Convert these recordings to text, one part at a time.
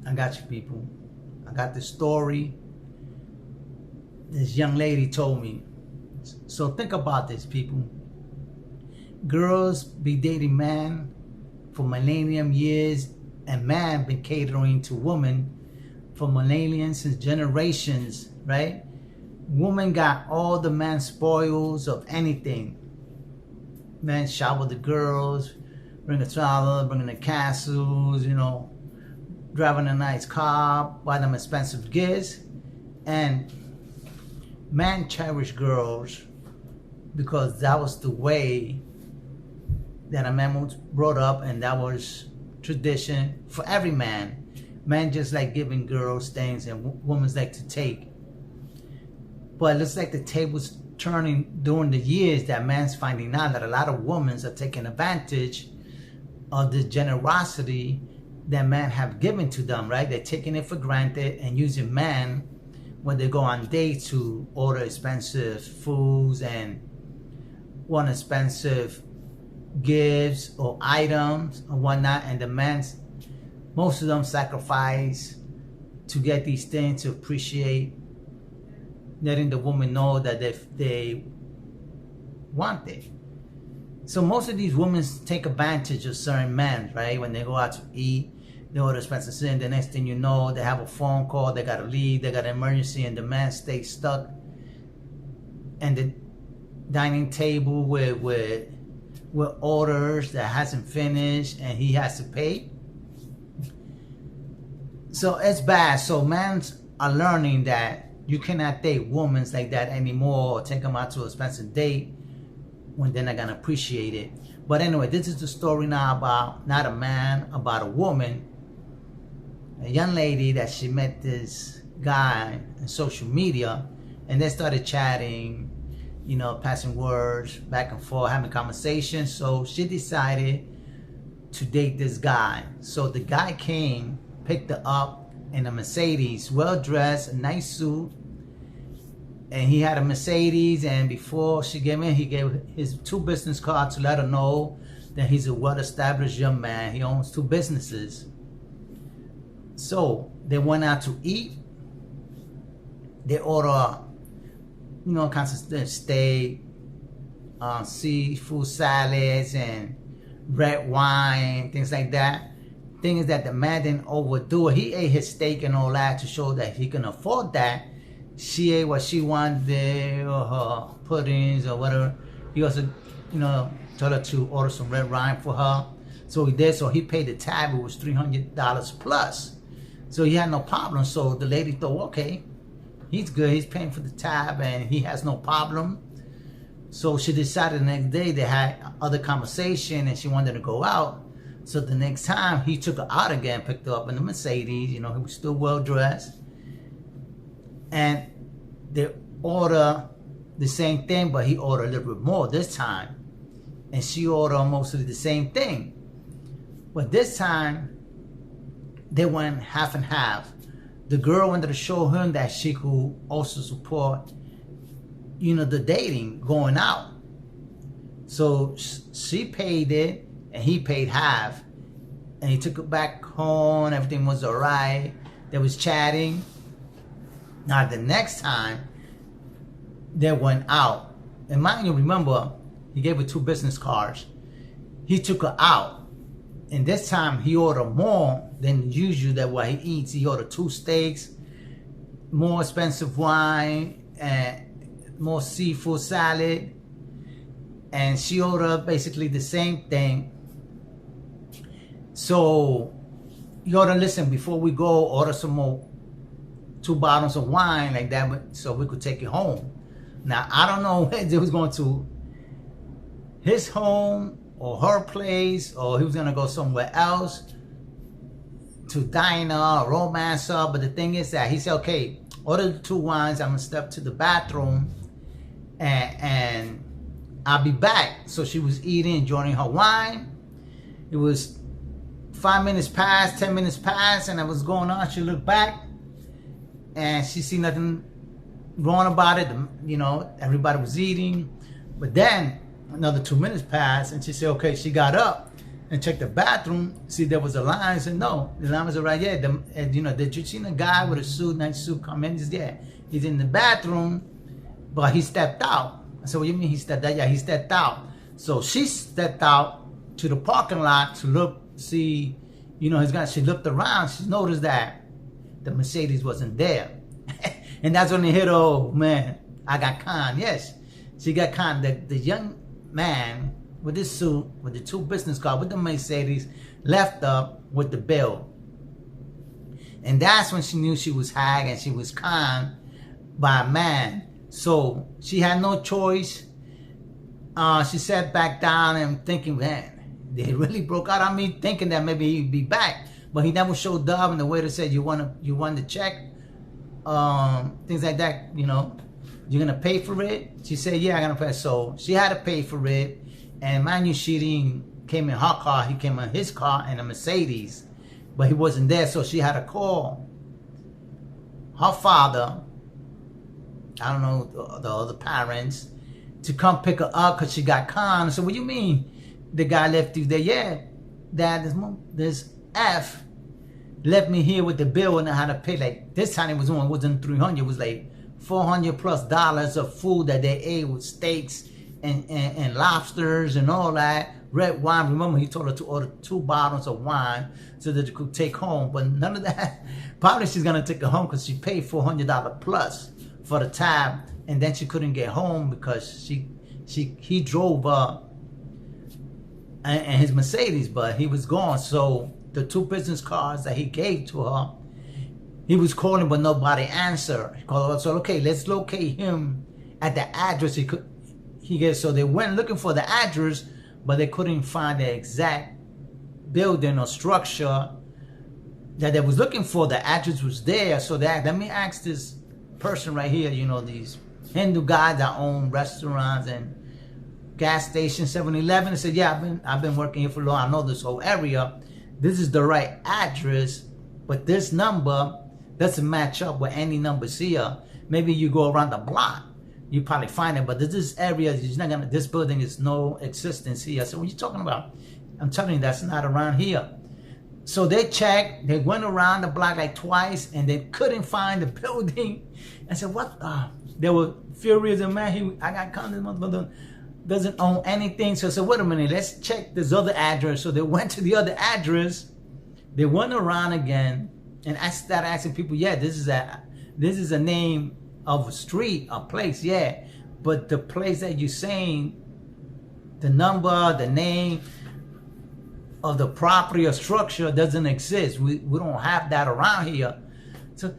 I got you, people. I got this story. This young lady told me. So think about this, people. Girls be dating man for millennium years, and man been catering to women for millennium since generations, right? Woman got all the man spoils of anything. Man shower the girls, bring a travel, bringing the castles, you know, driving a nice car, buy them expensive gifts, and man cherish girls because that was the way that a man was brought up, and that was tradition for every man. Man just like giving girls things, and women's like to take. But it looks like the table's turning during the years that man's finding out that a lot of women are taking advantage of the generosity that man have given to them, right? They're taking it for granted and using man when they go on dates to order expensive foods and want expensive gifts or items or whatnot, and the man's, most of them sacrifice to get these things, to appreciate, letting the woman know that they want it. So most of these women take advantage of certain men, right? When they go out to eat, they order expensive things. The next thing you know, they have a phone call, they gotta leave, they got an emergency, and the man stays stuck. And the dining table with orders that hasn't finished, and he has to pay. So it's bad. So men are learning that you cannot date women like that anymore, or take them out to an expensive date when they're not gonna appreciate it. But anyway, this is the story now about not a man, about a woman, a young lady that she met this guy on social media, and they started chatting, you know, passing words back and forth, having conversations. So she decided to date this guy. So the guy came, picked her up in a Mercedes, well dressed, a nice suit, and he had a Mercedes. And before she came in, he gave his 2 business cards to let her know that he's a well-established young man. He owns 2 businesses. So they went out to eat. They order, you know, kinds of steak, seafood salads, and red wine, things like that. Thing is that the man didn't overdo it. He ate his steak and all that to show that he can afford that. She ate what she wanted, or her puddings or whatever. He also, you know, told her to order some red wine for her. So he did. So he paid the tab. It was $300 plus. So he had no problem. So the lady thought, okay, he's good. He's paying for the tab and he has no problem. So she decided the next day they had other conversation and she wanted to go out. So the next time he took her out again, picked her up in the Mercedes. You know, he was still well dressed. And they order the same thing, but he ordered a little bit more this time. And she ordered mostly the same thing. But this time, they went half and half. The girl wanted to show him that she could also support, you know, the dating, going out. So she paid it and he paid half. And he took it back home. Everything was all right. They was chatting. Now the next time, they went out. And mind you, remember, he gave her 2 business cards. He took her out. And this time he ordered more than usual that what he eats. He ordered 2 steaks, more expensive wine, and more seafood salad. And she ordered basically the same thing. So you ought to listen, before we go, order some more, 2 bottles of wine like that, so we could take it home. Now I don't know if he was going to his home or her place, or he was gonna go somewhere else to dine her or romance her. But the thing is that he said, okay, order the 2 wines, I'm gonna step to the bathroom and I'll be back. So she was eating, enjoying her wine. It was 5 minutes past, 10 minutes past, and it was going on. She looked back and she see nothing wrong about it. You know, everybody was eating. But then another 2 minutes passed and she said, okay, she got up and checked the bathroom, see there was a line. I said, no, the line was right. Yeah, did you see the guy with a suit, nice suit come in? He said, yeah, he's in the bathroom, but he stepped out. I said, what do you mean he stepped out? Yeah, he stepped out. So she stepped out to the parking lot to look, see, his guy. She looked around. She noticed that the Mercedes wasn't there. And that's when they hit, oh, man, I got conned. Yes, she got conned. The young man with this suit, with the two business cards, with the Mercedes, left up with the bill. And that's when she knew she was hacked and she was conned by a man. So she had no choice. She sat back down and thinking, man, they really broke out on me, thinking that maybe he'd be back. But he never showed up, and the waiter said, you want the check? Things like that, You're gonna pay for it? She said, yeah, I'm gonna pay. So she had to pay for it. And mind you, she came in her car, he came in his car and a Mercedes, but he wasn't there, so she had to call her father, I don't know, the other parents, to come pick her up because she got conned. So what do you mean the guy left you there? Yeah, Dad, this F left me here with the bill and I had to pay. Like this time it wasn't $300, it was like $400+ of food that they ate with steaks and lobsters and all that, red wine. Remember, he told her to order 2 bottles of wine so that she could take home, but none of that. Probably she's gonna take it home because she paid $400+ for the tab, and then she couldn't get home because he drove and his Mercedes, but he was gone. So the 2 business cards that he gave to her, he was calling, but nobody answered. So okay, let's locate him at the address he gets. So they went looking for the address, but they couldn't find the exact building or structure that they was looking for. The address was there. So let me ask this person right here, these Hindu guys that own restaurants and gas stations, 7-Eleven. They said, yeah, I've been working here for long. I know this whole area. This is the right address, but this number doesn't match up with any numbers here. Maybe you go around the block, you probably find it, but this area is not gonna. This building is no existence here. So what are you talking about? I'm telling you, that's not around here. So they checked. They went around the block like twice, and they couldn't find the building. I said, "What?" They were furious, and man, I got caught. This motherfucker doesn't own anything. So I said, "Wait a minute, let's check this other address." So they went to the other address. They went around again, and I started asking people, "Yeah, this is a name of a street, a place, yeah, but the place that you're saying, the number, the name of the property or structure doesn't exist. We don't have that around here." So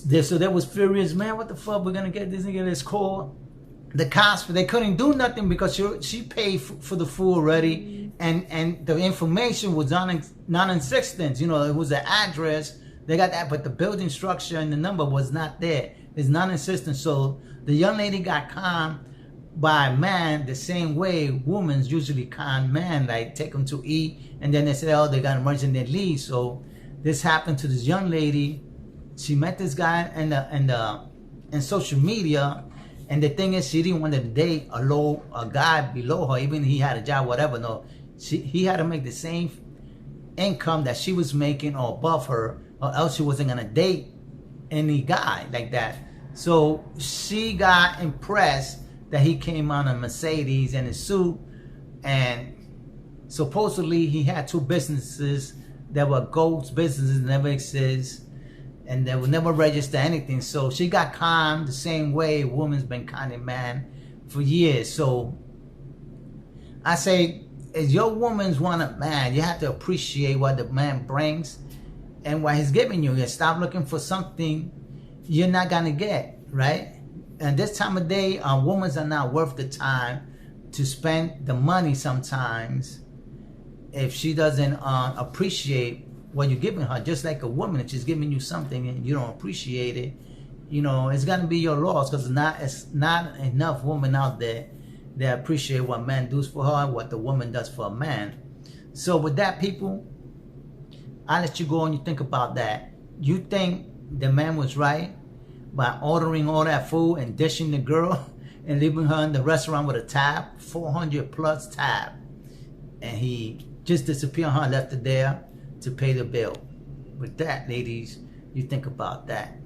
they was furious, man. What the fuck? We're gonna get this nigga this call. The cops, they couldn't do nothing because she paid for the food already, and the information was non-existent. It was the address. They got that, but the building structure and the number was not there. It's non-existent. So the young lady got conned by a man the same way women usually con men, like take them to eat, and then they say, oh, they got an emergency, and they leave. So this happened to this young lady. She met this guy in social media, and the thing is, she didn't want to date a guy below her, even if he had a job, whatever. No, he had to make the same income that she was making or above her, or else she wasn't gonna date any guy like that. So she got impressed that he came on a Mercedes and a suit, and supposedly he had 2 businesses that were ghost businesses, never exist, and they would never register anything. So she got conned the same way a woman's been conning man for years. So I say, if your woman's want a man, you have to appreciate what the man brings and what he's giving you. You stop looking for something you're not gonna get, right? And this time of day, women are not worth the time to spend the money sometimes if she doesn't appreciate what you're giving her. Just like a woman, if she's giving you something and you don't appreciate it, it's gonna be your loss, because it's not enough women out there that appreciate what man does for her and what the woman does for a man. So with that, people, I'll let you go and you think about that. You think the man was right by ordering all that food and dishing the girl and leaving her in the restaurant with a tab, $400+ tab, and he just disappear, huh? Left it there to pay the bill. With that, ladies, you think about that.